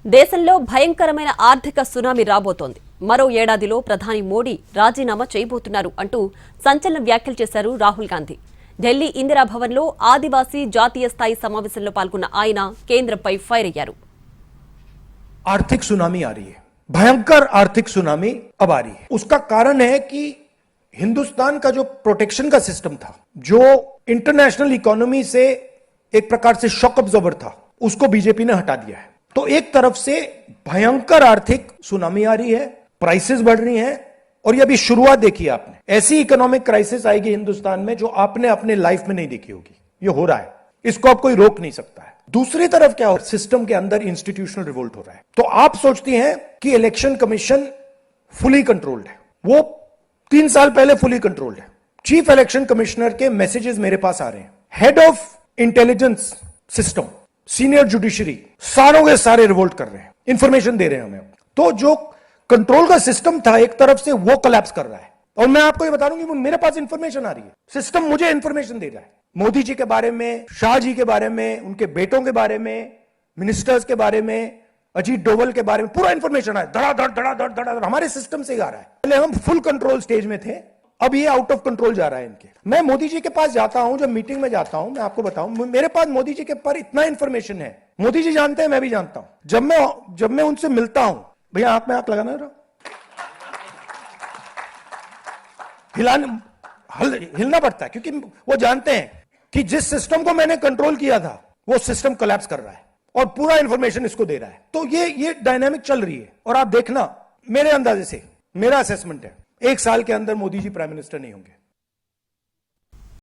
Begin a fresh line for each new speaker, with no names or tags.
దేశంలో భయంకరమైన ఆర్థిక సునామీ రాబోతోంది. మరో ఏడాదిలో ప్రధాని మోడీ రాజీనామా చేయబోతున్నారు అంటూ సంచలన వ్యాఖ్యలు చేశారు రాహుల్ గాంధీ. ఢిల్లీ ఇందిరా భవన్లో ఆదివాసీ జాతీయ స్థాయి సమావేశంలో పాల్గొన్న ఆయన కేంద్రంపై ఫైర్ అయ్యారు.
आर्थिक सुनामी आ रही है, भयंकर आर्थिक सुनामी अब आ रही है। उसका कारण है कि हिंदुस्तान का जो प्रोटेक्शन का सिस्टम था, जो इंटरनेशनल इकोनॉमी से एक प्रकार से शॉक अब्जॉर्बर था, उसको बीजेपी ने हटा दिया है। तो एक तरफ से भयंकर आर्थिक सुनामी आ रही है, प्राइसेस बढ़ रही हैं, और ये अभी शुरुआत देखी है आपने। ऐसी इकोनॉमिक क्राइसिस आएगी हिंदुस्तान में जो आपने अपने लाइफ में नहीं देखी होगी। ये हो रहा है, इसको अब कोई रोक नहीं सकता है। दूसरी तरफ क्या हो, सिस्टम के अंदर इंस्टीट्यूशनल रिवोल्ट हो रहा है। तो आप सोचती हैं कि इलेक्शन कमीशन फुली कंट्रोल्ड है, वो 3 साल पहले फुली कंट्रोल्ड है। चीफ इलेक्शन कमिश्नर के मैसेजेस मेरे पास आ रहे हैं, head of intelligence system, senior judiciary, सारों के सारे रिवोल्ट कर रहे हैं, इंफॉर्मेशन दे रहे हैं हमें। तो जो कंट्रोल का सिस्टम था एक तरफ से, वो कोलैप्स कर रहा है। और मैं आपको ये बता दूं कि मेरे पास इंफॉर्मेशन आ रही है, सिस्टम मुझे इंफॉर्मेशन दे रहा है, मोदी जी के बारे में, शाह जी के बारे में, उनके बेटों के बारे में, मिनिस्टर्स के बारे में, अजीत डोवल के बारे में पूरा इंफॉर्मेशन आया, धड़ाधड़ धड़ाधड़ धड़ाधड़ हमारे सिस्टम से ही आ रहा है। पहले हम फुल कंट्रोल स्टेज में थे, अब ये आउट ऑफ कंट्रोल जा रहा है इनके। मैं मोदी जी के पास जाता हूं, जब मीटिंग में जाता हूं, मैं आपको बताऊं, मेरे पास मोदी जी के पर इतना इंफॉर्मेशन है, मोदी जी जानते हैं, मैं भी जानता हूं। जब मैं उनसे मिलता हूं, भैया आंख में आंख लगाना रहा, हिलना पड़ता है, क्योंकि वो जानते हैं कि जिस सिस्टम को मैंने कंट्रोल किया था, वो सिस्टम कोलैप्स कर रहा है और पूरा इंफॉर्मेशन इसको दे रहा है। तो ये डायनामिक चल रही है। और आप देखना, मेरे अंदाजे से, मेरा असेसमेंट है, 1 साल के अंदर मोदी जी प्राइम मिनिस्टर नहीं होंगे।